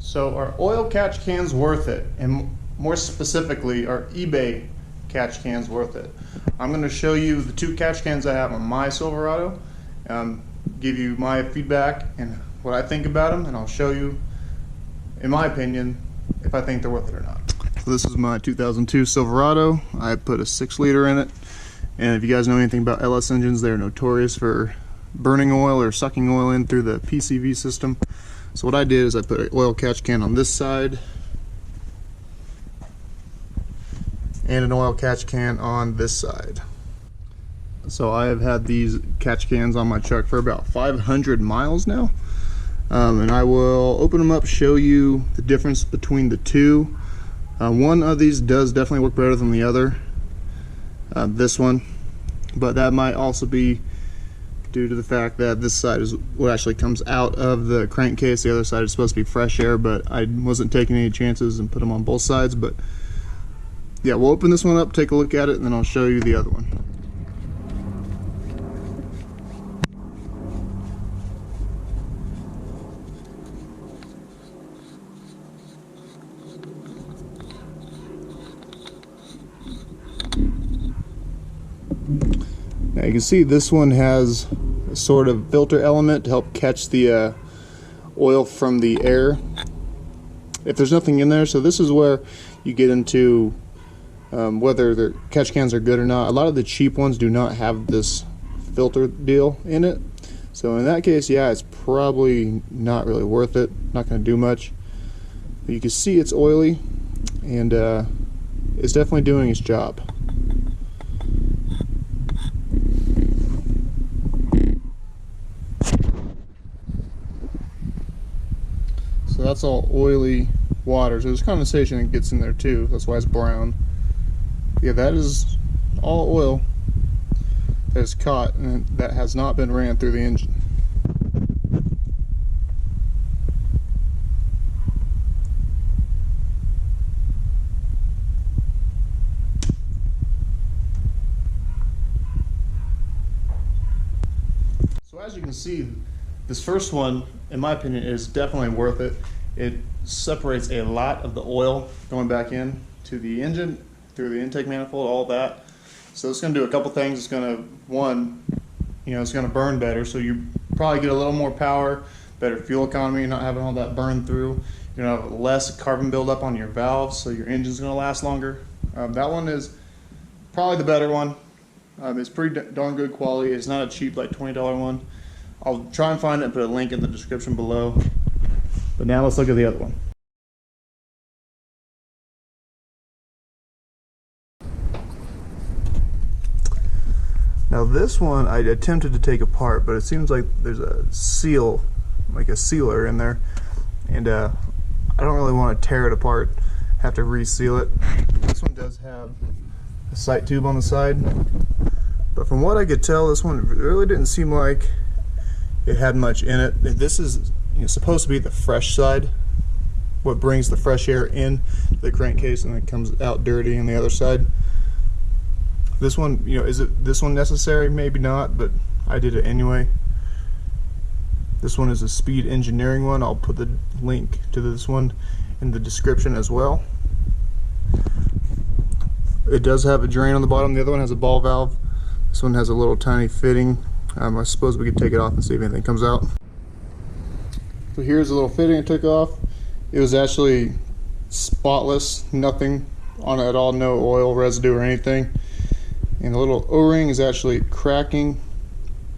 So are oil catch cans worth it? And more specifically, are eBay catch cans worth it? I'm going to show you the two catch cans I have on my Silverado, give you my feedback and what I think about them, and I'll show you, in my opinion, if I think they're worth it or not. So this is my 2002 Silverado. I put a 6-liter in it, and if you guys know anything about LS engines, they're notorious for burning oil or sucking oil in through the PCV system. So what I did is I put an oil catch can on this side and an oil catch can on this side. So I have had these catch cans on my truck for about 500 miles now, and I will open them up, show you the difference between the two. One of these does definitely work better than the other, this one, but that might also be due to the fact that this side is what actually comes out of the crankcase. The other side is supposed to be fresh air, but I wasn't taking any chances and put them on both sides. But yeah, we'll open this one up, take a look at it, and then I'll show you the other one. Now you can see this one has a sort of filter element to help catch the oil from the air if there's nothing in there. So this is where you get into whether the catch cans are good or not. A lot of the cheap ones do not have this filter deal in it. So in that case, yeah, it's probably not really worth it. Not going to do much. But you can see it's oily, and it's definitely doing its job. So that's all oily water. So there's condensation that gets in there too. That's why it's brown. Yeah, that is all oil that is caught and that has not been ran through the engine. So as you can see, this first one, in my opinion, is definitely worth it. It separates a lot of the oil going back in to the engine, through the intake manifold, all that. So it's going to do a couple things. It's going to, one, it's going to burn better, so you probably get a little more power, better fuel economy, not having all that burn through. You're going to have less carbon buildup on your valves, so your engine's going to last longer. That one is probably the better one. It's pretty darn good quality. It's not a cheap, like $20 one. I'll try and find it and put a link in the description below. But now let's look at the other one. Now this one I attempted to take apart, but it seems like there's a seal, like a sealer in there, and I don't really want to tear it apart, have to reseal it. This one does have a sight tube on the side, but from what I could tell, this one really didn't seem like it had much in it. This is supposed to be the fresh side, what brings the fresh air in to the crankcase, and it comes out dirty on the other side. This one, is it this one necessary? Maybe not, but I did it anyway. This one is a Speed Engineering one. I'll put the link to this one in the description as well. It does have a drain on the bottom. The other one has a ball valve. This one has a little tiny fitting. I suppose we could take it off and see if anything comes out. So here's a little fitting I took off. It was actually spotless, nothing on it at all, no oil residue or anything. And the little O-ring is actually cracking.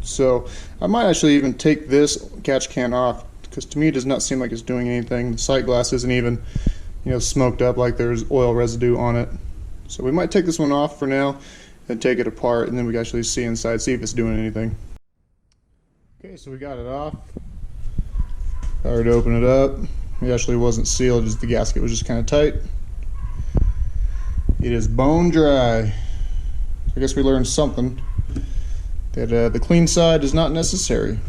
So I might actually even take this catch can off, because to me it does not seem like it's doing anything. The sight glass isn't even smoked up like there's oil residue on it. So we might take this one off for now and take it apart, and then we can actually see inside, see if it's doing anything. Okay, so we got it off. I already opened it up. It actually wasn't sealed, just the gasket was just kind of tight. It is bone dry. I guess we learned something, that the clean side is not necessary,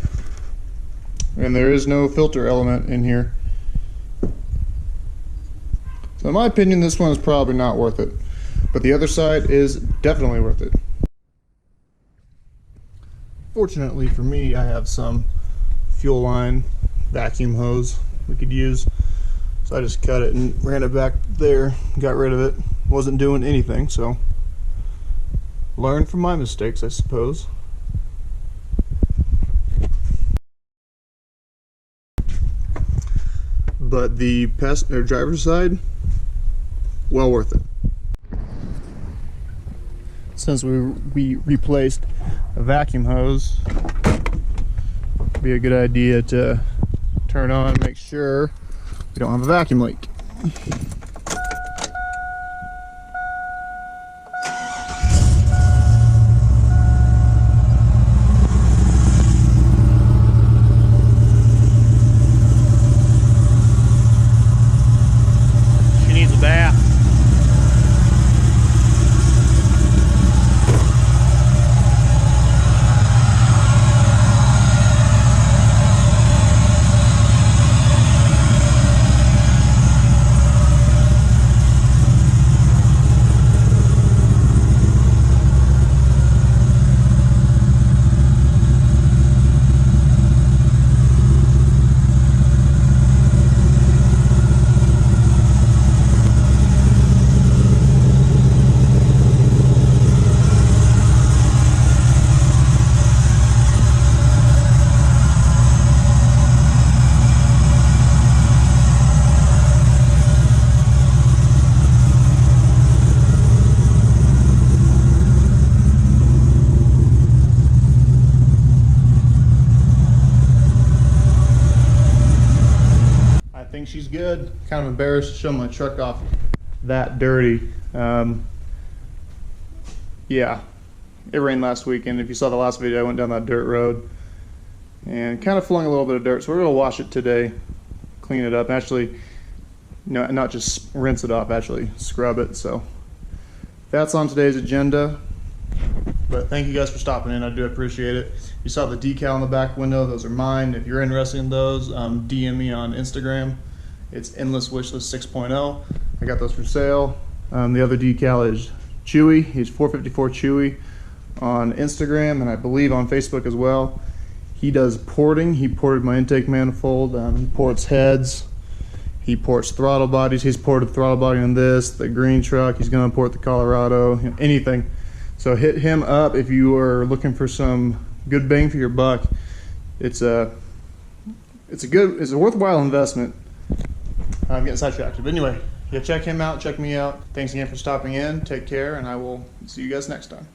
and there is no filter element in here. So in my opinion, this one is probably not worth it, but the other side is definitely worth it. Fortunately for me, I have some fuel line vacuum hose we could use. So I just cut it and ran it back there, got rid of it. Wasn't doing anything, so learn from my mistakes, I suppose. But the driver's side, well worth it. Since we replaced a vacuum hose, it'd be a good idea to turn on and make sure we don't have a vacuum leak. She needs a bath. I think she's good. Kind of embarrassed to show my truck off that dirty. Yeah, it rained last weekend. If you saw the last video, I went down that dirt road and kind of flung a little bit of dirt. So we're gonna wash it today, clean it up. Actually, no, not just rinse it off, actually scrub it. So that's on today's agenda. But thank you guys for stopping in. I do appreciate it. You saw the decal in the back window. Those are mine. If you're interested in those, DM me on Instagram. It's Endless Wishlist 6.0. I got those for sale. The other decal is Chewy. He's 454 Chewy on Instagram, and I believe on Facebook as well. He does porting. He ported my intake manifold. He ports heads. He ports throttle bodies. He's ported throttle body on this, the green truck. He's going to port the Colorado, anything. So hit him up if you are looking for some good bang for your buck. It's a worthwhile investment. I'm getting sidetracked, but anyway, yeah, check him out, check me out. Thanks again for stopping in. Take care, and I will see you guys next time.